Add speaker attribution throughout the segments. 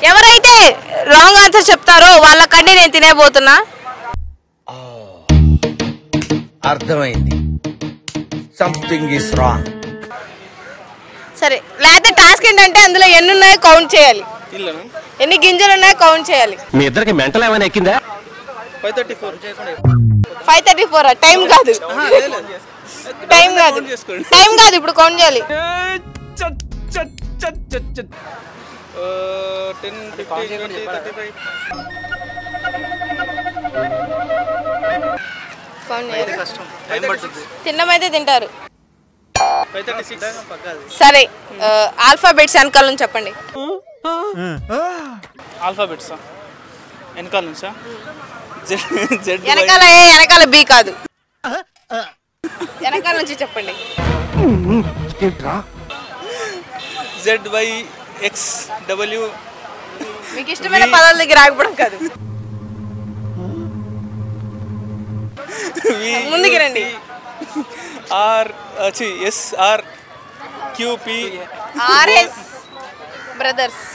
Speaker 1: ఎవరైతే wrong answer చెప్తారో వాళ్ళ కండి నేను తినేబోతున్నా.
Speaker 2: అర్థమైంది. Something is wrong.
Speaker 1: సరే, లేకపోతే టాస్క్ ఏంటంటే అందులో ఎన్ని ఉన్నాయో కౌంట్ చేయాలి, ఎన్ని గింజలు ఉన్నాయో కౌంట్ చేయాలి.
Speaker 3: మీ ఇద్దరికి మెంటల్ ఏమైనా ఎక్కిందా?
Speaker 1: 5:34 టైం కాదు, టైం కాదు, టైం కాదు, ఇప్పుడు కౌంట్ చేయాలి.
Speaker 4: 10, 15, 20, 35.
Speaker 1: తిన్నమైతే తింటారు. సరే, ఆల్ఫాబెట్స్ వెనకాల నుంచి చెప్పండి.
Speaker 4: ఆల్ఫాబెట్స్ వెనకాల నుంచా?
Speaker 1: వెనకాల ఏ, వెనకాల బి కాదు, వెనకాల నుంచి చెప్పండి.
Speaker 4: ZYXW.
Speaker 1: మీకు ఇష్టమైన పదాల దగ్గర ఆగిపోవడం కాదు, ముందుకి రండి.
Speaker 4: SRQP
Speaker 1: RS brothers.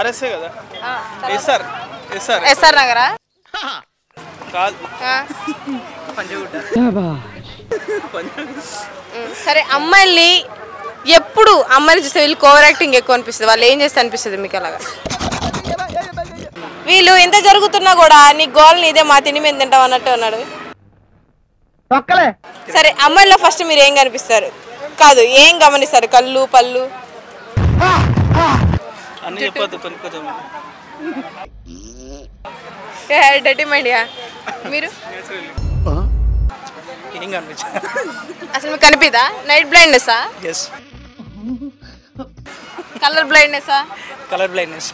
Speaker 4: RS కదా?
Speaker 1: SR నగరా
Speaker 4: కాదు.
Speaker 1: సరే, అమ్మాయిల్ని ఎప్పుడు అమ్మాయిలు చూస్తే వీళ్ళు ఓవర్ యాక్టింగ్ ఎక్కువ అనిపిస్తుంది, వాళ్ళు ఏం చేస్తే అనిపిస్తుంది మీకు అలాగా? వీళ్ళు ఎంత జరుగుతున్నా కూడా నీ గోల్ నీదే, మా తిండి మీద తింటాం అన్నట్టు అన్నాడు. సరే, అమ్మాయిల్లో ఫస్ట్ మీరు ఏం కనిపిస్తారు? కాదు, ఏం గమనిస్తారు? కళ్ళు, పళ్ళు
Speaker 4: అన్ని చెప్పొద్దు, కొంచెం
Speaker 1: డర్టీ మైండియా మీరు?
Speaker 4: ఏం కనిపించదు
Speaker 1: అసలు మీకు కనిపిదా? నైట్ బ్లైండ్నెస్సా? కలర్ బ్లైండ్నెస్సా?
Speaker 4: Colour blindness.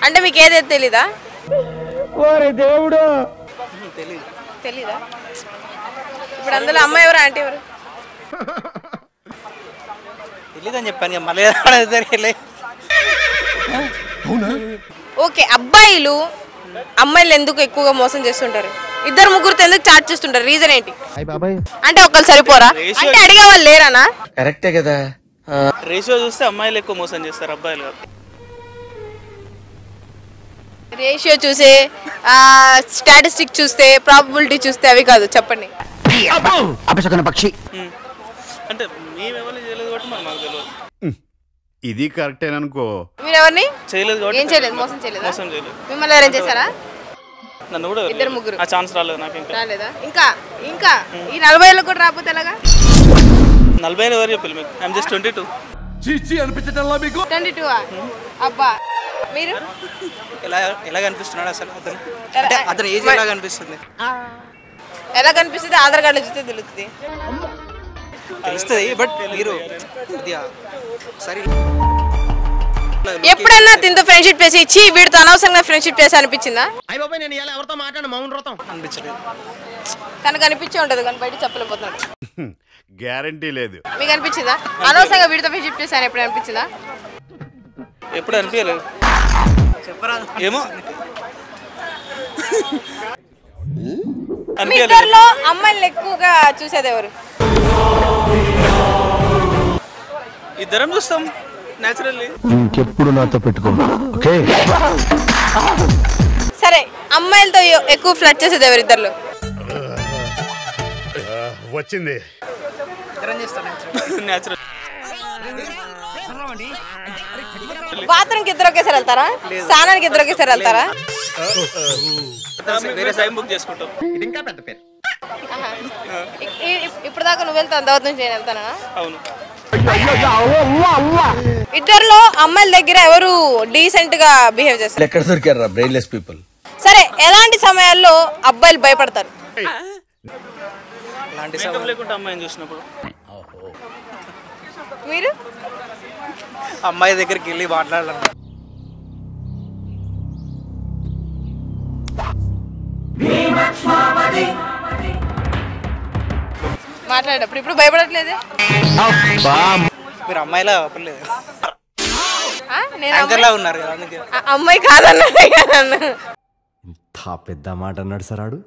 Speaker 1: అంటే మీకు ఏదైతే తెలీదా? తెలీదా? ఇప్పుడు అందులో అమ్మాయి ఎవరు, ఆంటీ ఎవరు?
Speaker 4: తెలీదని చెప్పాను మళ్ళీ.
Speaker 1: ఓకే, అబ్బాయిలు అమ్మాయిలు ఎందుకు ఎక్కువగా మోసం చేస్తుంటారు? ఇద్దరు ముగ్గురితో ఎందుకు చాట్ చేస్తుంటారు? రీజన్ ఏంటి? అంటే ఒకళ్ళు సరిపోరా? అంటే అడిగే వాళ్ళు లేరానా?
Speaker 2: కరెక్టే కదా.
Speaker 4: రేషియో చూస్తే అమ్మాయిలు ఎక్కువ మోసం చేస్తారు, అబ్బాయిలు కాదు.
Speaker 1: రేషియో చూసే, స్టాటిస్టిక్ చూస్తే, ప్రాబబిలిటీ చూస్తే అవి కాదు. చెప్పండి.
Speaker 3: పక్షి
Speaker 4: అంటే మేము ఎవరిని చేయలేదు కాబట్టి మాకు తెలియదు.
Speaker 5: ఇది కరెక్టేననుకో.
Speaker 1: మీరు ఎవరిని
Speaker 4: చేయలేదు కాబట్టి
Speaker 1: ఏం చేయలేదు, మోసం చేయలేదు.
Speaker 4: మోసం చేయలేదు.
Speaker 1: మిమ్మల్ని ఎవరైనా చేశారా?
Speaker 4: నన్ను కూడా
Speaker 1: ఇద్దరు ముగ్గురు.
Speaker 4: ఆ ఛాన్స్ రాలేదు నాకు. ఇంకా
Speaker 1: రాలేదా? ఇంకా ఇంకా ఈ 40 ఏళ్ళకి కూడా రాకపోతే ఎలాగా?
Speaker 4: 40 ఏళ్ళు ఎవరు చెప్పాలి మీకు? I'm just 22.
Speaker 5: అనిపించటంలా మీకు?
Speaker 1: 22 అబ్బా. మీరు
Speaker 4: ఎలా కనిపిస్తున్నాడు అసలు అతను? అతను ఏజ్ ఎలా కనిపిస్తుంది?
Speaker 1: ఎలా కనిపిస్తుంది? ఆధార్ కార్డులో చూస్తే తెలుస్తుంది.
Speaker 4: తెలుస్తుంది, బట్ మీరు సరే
Speaker 1: ఎప్పుడన్నా తింతో ఫ్రెండ్షిప్ చేసి ఇచ్చి వీడితో అనవసరంగా ఫ్రెండ్షిప్ చేసి అనిపించిందా?
Speaker 4: అనిపించలేదు.
Speaker 1: తనకు అనిపించే ఉంటది కానీ బయట చెప్పలేకపోతున్నాడు.
Speaker 5: గ్యారంటీ లేదు.
Speaker 1: మీకు అనిపించిందా అనవసరంగా వీడితో ఫ్రెండ్షిప్ చేశాను? ఎప్పుడు అనిపించిందా?
Speaker 4: ఎప్పుడు అనిపించలేదు. ఏమో
Speaker 1: మీ ఇద్దరిలో అమ్మాయిలు ఎక్కువగా చూసేది ఎవరు?
Speaker 4: ఇద్దరం చూస్తాం నేచురల్లీ.
Speaker 3: ఇంకెప్పుడు నాతో పెట్టుకో.
Speaker 1: సరే, అమ్మాయిలతో ఎక్కువ ఫ్లర్ట్ చేసేది ఎవరు ఇద్దరిలో?
Speaker 5: వచ్చింది.
Speaker 1: బాత్రూమ్కి ఇద్దరు ఒకేసారి వెళ్తారా? స్నానానికి ఇద్దరు ఒకేసారి వెళ్తారా?
Speaker 4: వేరే టైం బుక్ చేసుకుంటాం.
Speaker 1: ఇప్పుడు దాకా నువ్వు వెళ్తాను, తర్వాత నుంచి నేను వెళ్తానా?
Speaker 4: అవును.
Speaker 1: ఇద్దరిలో అమ్మాయిల దగ్గర ఎవరు డీసెంట్ గా బిహేవ్ చేస్తారు?
Speaker 2: ఎక్కడ దొరికారా బ్రెయిన్లెస్ పీపుల్?
Speaker 1: సరే, ఎలాంటి సమయాల్లో అబ్బాయిలు భయపడతారు?
Speaker 4: మేకప్ లేకుండా అమ్మాయిని చూసినప్పుడు.
Speaker 1: మీరు
Speaker 4: అమ్మాయి దగ్గరికి వెళ్ళి మాట్లాడాలి.
Speaker 1: మాట్లాడేటప్పుడు ఇప్పుడు భయపడట్లేదే?
Speaker 4: మీరు అమ్మాయిలా అవ్వలేదు,
Speaker 1: నేను
Speaker 4: యాంకర్లా ఉన్నారు కదా అందుకే.
Speaker 1: అమ్మాయి కాదన్నా.
Speaker 3: పెద్ద మాట అన్నాడు సరాడు.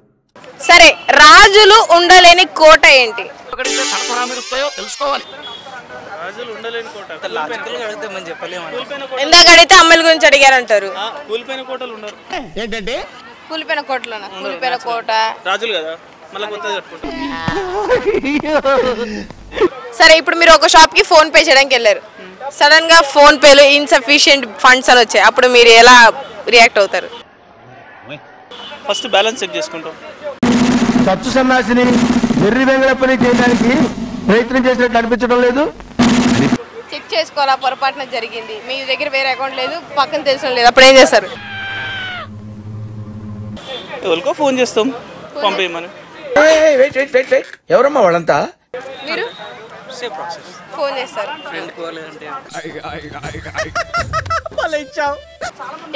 Speaker 1: సరే, రాజులు ఉండలేని కోట ఏంటి?
Speaker 4: రాజులు ఉండలేని కోట లాజికల్ గా అడిగితే మనం చెప్పలేము.
Speaker 1: ఇందాక అడిగితే అమ్మాయిల గురించి అడిగారంటారు.
Speaker 4: కూలిపోయిన కోటలు ఉండరు.
Speaker 3: ఏంటంటే
Speaker 1: కూలిపోయిన కోటలోనా? కూలిపోయిన కోట
Speaker 4: రాజులు కదా, మళ్ళీ కొత్తగా కట్టుకుంటారు.
Speaker 1: సరే, ఇప్పుడు మీరు ఒక షాప్ కి ఫోన్ పే చేయడానికి వెళ్ళారు. సడన్ గా ఫోన్ పేలో ఇన్సఫిషియెంట్ ఫండ్స్ అని వచ్చాయి. అప్పుడు మీరు ఎలా రియాక్ట్ అవుతారు?
Speaker 4: ఫస్ట్ బ్యాలెన్స్ చెక్ చేసుకుంటాం.
Speaker 3: సత్తు సన్నాసిని వెర్రి వెంగళప్పని చేయడానికి ప్రయత్నం చేసినట్టు అనిపించడం లేదు.
Speaker 1: చెక్ చేసుకోవాలా, పొరపాటున జరిగింది, మీ దగ్గర వేరే అకౌంట్ లేదు, పక్కన తెలిసిన లేదు, అప్పుడు ఏం చేస్తారు?
Speaker 4: ఎవరికో ఫోన్ చేస్తాం పంపేయమని.
Speaker 2: ఎవరమ్మా వాళ్ళంతా?
Speaker 1: మీరు
Speaker 4: సేమ్ ప్రాసెస్.
Speaker 1: ఫోన్ చేస్తారు.
Speaker 4: ఫ్రెండ్ కాల్ అంటే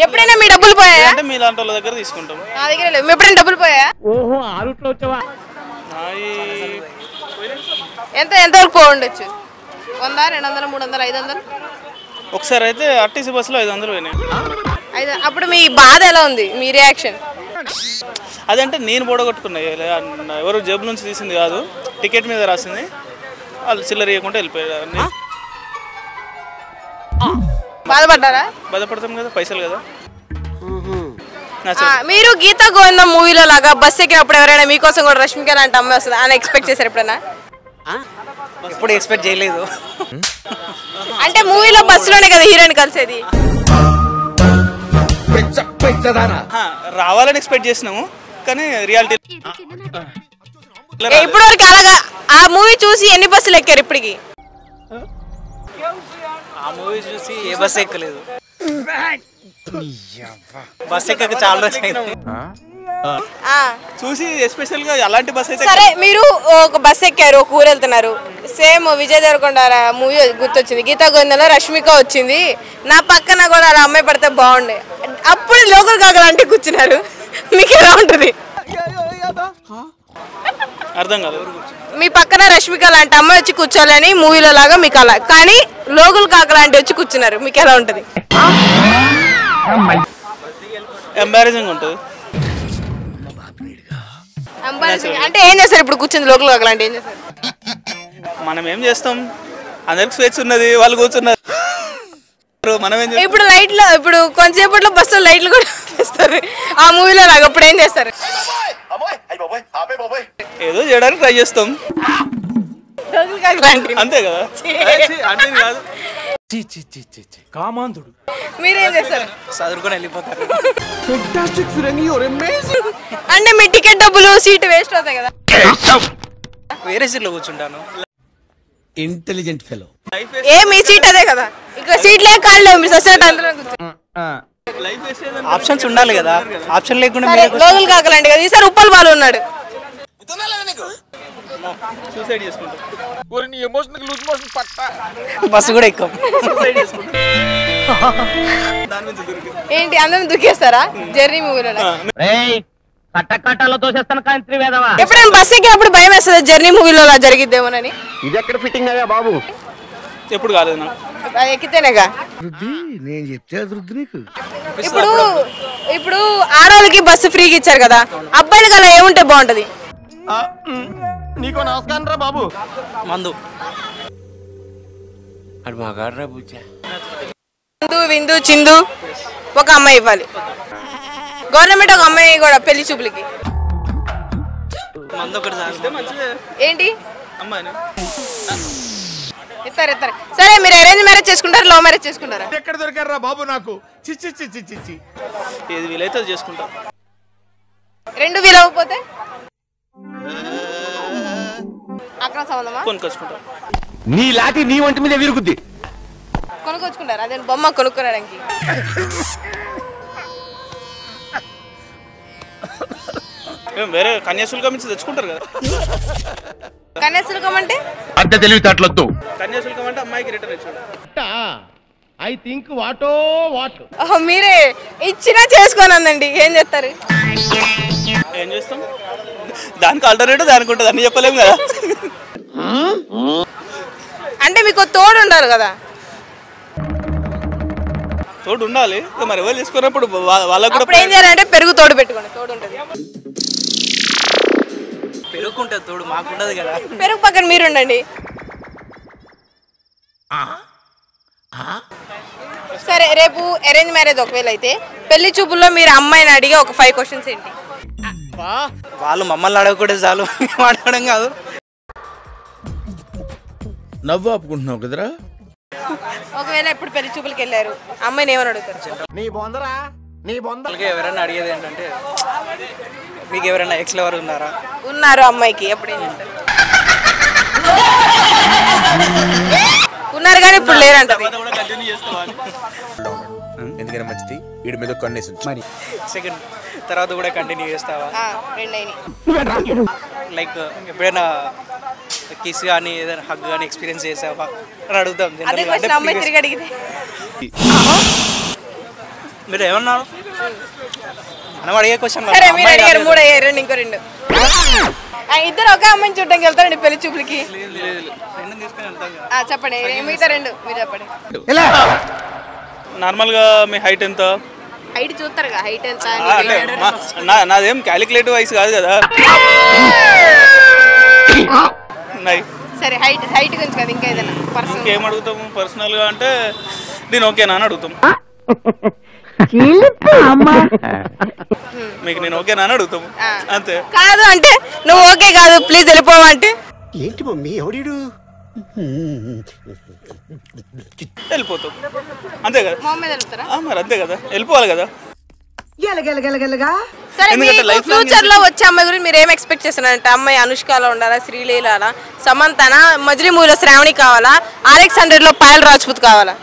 Speaker 1: ఎప్పుడైనా మీ డబ్బులు పోయాయా?
Speaker 4: అంటే మీ లాంటి వాళ్ళ దగ్గర తీసుకుంటాం.
Speaker 1: నా దగ్గర లేదు. మీ ఎప్పుడైనా డబ్బులు పోయాయా? ఎంతవరకు పోండొచ్చు? 100, 200, 300, 500?
Speaker 4: ఒకసారి అయితే ఆర్టీసీ బస్సులో 500 పోయినాయి.
Speaker 1: అప్పుడు మీ బాధ ఎలా ఉంది? మీ రియాక్షన్?
Speaker 4: అదంటే నేను బోడగొట్టుకున్నా, ఎవరు జేబు నుంచి తీసింది కాదు, టికెట్ మీద రాసింది. వాళ్ళు చిల్లర ఇవ్వకుండా వెళ్ళిపోయారు.
Speaker 1: బాధపడ్డారా?
Speaker 4: బాధపడతాం కదా, పైసలు కదా.
Speaker 1: మీరు గీతా గోవిందం మూవీలో లాగా బస్ ఎక్కినప్పుడు ఎవరైనా మీకోసం కూడా రష్మిక లాంటి అమ్మాయి వస్తుంది అని ఎక్స్పెక్ట్ చేశారు ఎప్పుడైనా?
Speaker 4: ఎప్పుడు ఎక్స్పెక్ట్ చేయలేదు.
Speaker 1: అంటే మూవీలో బస్సులోనే కదా హీరోయిన్ కలిసేది.
Speaker 4: రావాలని ఎక్స్పెక్ట్ చేసినాము, కానీ రియాలిటీ
Speaker 1: ఇప్పుడు వరకు అలాగా ఆ మూవీ చూసి ఎన్ని బస్సులు ఎక్కారు ఇప్పటికి?
Speaker 4: ఆ మూవీ చూసి ఏ బస్ ఎక్కలేదు. బస్ ఎక్కక చాలా రోజులు అయింది. చూసి ఎస్పెషల్ గా అలాంటి బస్ అయితే.
Speaker 1: సరే, మీరు ఒక బస్ ఎక్కారు, ఒక ఊరు వెళ్తున్నారు, సేమ్ విజయ్ దేవరకొండ మూవీ గుర్తొచ్చింది, గీతా గోవిందంలో రష్మిక వచ్చింది, నా పక్కన కూడా అలా అమ్మాయి పడితే బాగుండే, అప్పుడు లోకల్ కాకలాంటి కూర్చున్నారు, మీకు ఎలా ఉంటుంది?
Speaker 4: అర్థం కాదు.
Speaker 1: మీ పక్కన రష్మిక లాంటి అమ్మాయి వచ్చి కూర్చోాలని మూవీలో లాగా మీకు అలా, కానీ లోకల్ కాకలాంటి వచ్చి కూర్చున్నారు, మీకు ఎలా ఉంటుంది?
Speaker 4: ఎంబారసింగ్ ఉంటుంది.
Speaker 1: అంటే ఏం చేస్తారు ఇప్పుడు కూర్చుంది లోకల్ కాకలాంటి? ఏం చేస్తారు?
Speaker 4: మనం ఏం చేస్తాం, అందరికి స్వేచ్ఛ ఉన్నది, వాళ్ళు కూర్చున్నారు, మనం ఏం చేస్తాం?
Speaker 1: ఇప్పుడు లైట్లు, ఇప్పుడు కొంతసేపట్లో బస్సులో లైట్లు కూడా వేస్తారు ఆ మూవీలో లాగా, అప్పుడు ఏం చేస్తారు?
Speaker 4: ఏదో చేయడానికి ట్రై చేస్తాం, అంతే కదా. అంటే కాదు,
Speaker 3: కామాంధుడు.
Speaker 1: మీరేం చేస్తారు?
Speaker 4: చదువుకొని వెళ్ళిపోతారు.
Speaker 1: అంటే మీ టికెట్ డబ్బులు, సీట్ వేస్ట్ అవుతాయి కదా.
Speaker 4: వేరే సీట్లో కూర్చుంటాను.
Speaker 2: Intelligent fellow.
Speaker 1: ఏ మీ సీట్ అదే కదా, ఇక్కడ సీట్లే కాళ్ళు మీరు సస్టెంట్ అందులో కూర్చో.
Speaker 4: ఆప్షన్స్ ఉండాలి కదా, ఆప్షన్ లేకుండా
Speaker 1: లోకల్ కాకలాంటి కదా. ఈసారి ఉప్పల్ బాలు ఉన్నాడు,
Speaker 4: సూసైడ్ చేసుకుంటాం. బస్సు కూడా ఎక్కువ.
Speaker 1: ఏంటి అందరం దుఃఖేస్తారా జర్నీ మూవీలో? ఎప్పుడైనా బస్ ఎక్కినప్పుడు భయం వేస్తుంది జర్నీ మూవీలో అలా జరిగిద్దేమోనని?
Speaker 3: ఇది ఎక్కడ ఫిట్టింగ్ అయ్యా బాబు?
Speaker 4: ఎప్పుడు కాలేదు నాకు,
Speaker 1: అది ఎక్కితేనేగా.
Speaker 2: నేను చెప్తే వృద్ధి నీకు.
Speaker 1: ఇప్పుడు ఆడవాళ్ళకి బస్సు ఫ్రీగా ఇచ్చారు కదా, అబ్బాయిలకి అలా ఏముంటే బాగుంటది?
Speaker 3: నీకు నమస్కారం రా బాబు.
Speaker 4: మందు.
Speaker 1: విందు చిందు ఒక అమ్మాయి ఇవ్వాలి, గవర్నమెంట్ ఒక అమ్మాయి కూడా పెళ్లి చూపులకి.
Speaker 4: మందు ఒకటి మంచిదే.
Speaker 1: ఏంటి
Speaker 4: అమ్మాయిని
Speaker 1: ఇస్తారు. సరే, మీరు అరేంజ్ మ్యారేజ్ చేసుకుంటారా, లవ్ మ్యారేజ్ చేసుకుంటారా?
Speaker 5: ఎక్కడ దొరికారా బాబు నాకు? చిచ్చి చిచ్చి చిచ్చి.
Speaker 4: ఏది వీలైతే అది చేసుకుంటాం.
Speaker 1: రెండు వీలవకపోతే అక్రమ సంబంధమా?
Speaker 4: కొనుక్కొచ్చుకుంటాం.
Speaker 3: నీ లాటి నీ ఒంటి మీద విరుగుద్ది.
Speaker 1: కొనుక్కొచ్చుకుంటారు, అదే బొమ్మ కొనుక్కోవడానికి.
Speaker 4: వేరే కన్యాశుల్కం నుంచి తెచ్చుకుంటారు కదా.
Speaker 1: కన్యాశుల్కం అంటే
Speaker 3: అద్దె తెలివితేటలొద్దు.
Speaker 4: కన్యాశుల్కం అంటే అమ్మాయికి రిటర్న్ ఇచ్చాడు.
Speaker 3: ఐ థింక్ వాటో వాట్.
Speaker 1: మీరే ఇచ్చినా చేసుకోనందండి, ఏం చేస్తారు?
Speaker 4: ఏం చేస్తాం, దానికి ఆల్టర్నేటివ్ దానికి ఉంటుంది, అన్ని చెప్పలేము కదా.
Speaker 1: అంటే మీకు తోడు ఉండాలి కదా.
Speaker 4: తోడు ఉండాలి మరి, ఎవరు తీసుకున్నప్పుడు వాళ్ళకు కూడా
Speaker 1: ఏం చేయాలంటే పెరుగు తోడు పెట్టుకోండి, తోడు ఉంటుంది.
Speaker 6: పెరుగుకుంటుంది తోడు మాకుండదు కదా.
Speaker 1: పెరుగు పక్కన మీరు ఉండండి. సరే రేపు అరేంజ్ మ్యారేజ్ ఒకవేళ అయితే పెళ్లి చూపుల్లో మీరు అమ్మాయిని అడిగే ఒక 5 క్వశ్చన్స్ ఏంటి?
Speaker 6: వాళ్ళు మమ్మల్ని అడగకూడదు చాలు, మేము అడగడం కాదు.
Speaker 5: నవ్వు ఆపుకుంటున్నావు కదరా.
Speaker 1: ఒకవేళ ఎప్పుడు పెళ్లి చూపులకి వెళ్ళారు అమ్మాయిని ఏమని అడుగుతారు?
Speaker 6: వాళ్ళకి ఎవరైనా అడిగేది ఏంటంటే మీకు ఎవరైనా ఎక్స్ లవర్
Speaker 1: ఉన్నారు అమ్మాయికి ఎప్పుడు ఏం చేస్తారు? ఉన్నారు కానీ ఇప్పుడు లేరంట.
Speaker 2: ఎందుకైనా మంచిది వీడి మీద కన్నేసి మరి
Speaker 6: సెకండ్ తర్వాత కూడా కంటిన్యూ చేస్తావా?
Speaker 1: రెండైనా
Speaker 6: లైక్ ఎప్పుడైనా కిస్ కానీ ఏదైనా హగ్ కానీ ఎక్స్పీరియన్స్ చేసావా అని అడుగుతాం.
Speaker 1: అదే క్వశ్చన్ అమ్మాయి తిరిగి అడిగితే
Speaker 6: మీరు ఏమన్నారు? మనం అడిగే క్వశ్చన్
Speaker 1: సరే మీరు అడిగారు 3 అయ్యారు, ఇంకో 2. ఇద్దరు ఒక అమ్మాయిని చూడడానికి వెళ్తారండి పెళ్లి చూపులకి? చెప్పండి మిగతా 2 మీరు చెప్పండి.
Speaker 4: నార్మల్గా మీ హైట్ ఎంత?
Speaker 1: హైట్ చూస్తారుగా, హైట్ ఎంత?
Speaker 4: అంటే నాదేం క్యాలిక్యులేటివ్ వైస్ కాదు కదా.
Speaker 1: సరే హైట్ గురించి కదా, ఇంకా ఏదైనా పర్సనల్?
Speaker 4: ఇంకేం అడుగుతాము పర్సనల్గా అంటే నేను ఓకేనా అని అడుగుతాం. మీకు నేను ఓకేనా అని అడుగుతాము అంతే.
Speaker 1: కాదు అంటే నువ్వు ఓకే కాదు ప్లీజ్ వెళ్ళిపోవా అంటే
Speaker 2: ఏంటి మమ్మీ ఎవడీడు
Speaker 4: వెళ్ళిపోతాం అంతే కదా.
Speaker 1: మొహమ్మద్ వెళ్తారా?
Speaker 4: మరి అంతే కదా, వెళ్ళిపోవాలి కదా.
Speaker 1: సరే ఫ్యూచర్ లో వచ్చే అమ్మాయి గురించి మీరు ఏం ఎక్స్పెక్ట్ చేస్తున్నారంటే అమ్మాయి అనుష్కలో ఉండాలా, శ్రీలీల, సమంతనా, మజిలీ మూవీలో శ్రావణి కావాలా, RX100 లో పాయల్ రాజ్పూత్ కావాలా?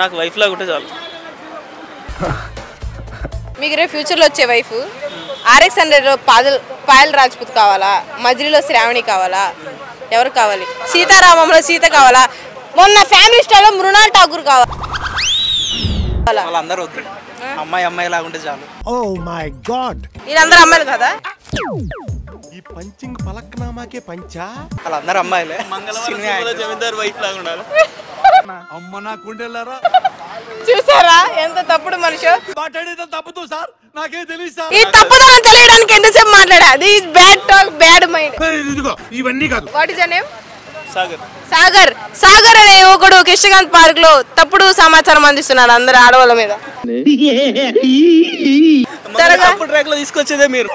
Speaker 4: నాకు వైఫ్ లాగా ఉంటే చాలు.
Speaker 1: మీకు రేపు ఫ్యూచర్ లో వచ్చే వైఫ్ RX100 లో పాయల్ రాజ్పూత్ కావాలా, మజిలీలో శ్రావణి కావాలా, ఎవరు కావాలి? సీతారామంలో సీత కావాలా, మొన్న ఫ్యామిలీ స్టార్ లో మృణాల్ ఠాకూర్ కావాలా?
Speaker 6: వాళ్ళందరూ వద్దు, అమ్మాయి లాగుంటే చాలు.
Speaker 2: ఓ మై గాడ్
Speaker 1: వీళ్ళందరూ అమ్మాయిలు కదా?
Speaker 5: ఈ పంచింగ్ పలక్నామాకే పంచా.
Speaker 6: వాళ్ళందరూ అమ్మాయిలే.
Speaker 4: జమీందార్ వైఫ్ లాగా ఉండాలి.
Speaker 5: అమ్మ నా కుండెళ్ళారా.
Speaker 1: చూసారా ఎంత తప్పుడు మనిషి?
Speaker 5: మాట్లాడేది తప్పుతూ సార్, నాకేం తెలియదు సార్.
Speaker 1: ఈ తప్పుదనం తెలియడానికి ఎంతసేపు మాట్లాడా? అది బ్యాడ్ టాక్, బ్యాడ్ మైండ్.
Speaker 5: ఇదిగో ఇవన్నీ కాదు.
Speaker 1: What is your name?
Speaker 4: Sagar.
Speaker 1: Sagar అనే యువకుడు కిషన్గంజ్ పార్క్ లో తప్పుడు సమాచారం అందిస్తున్నాడు అందరు ఆడవాళ్ళ మీద.
Speaker 4: ట్రాక్ లో తీసుకొచ్చేదే మీరు,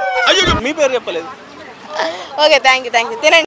Speaker 4: మీ పేరు చెప్పలేదు.
Speaker 1: ఓకే థ్యాంక్ యూ తినండి.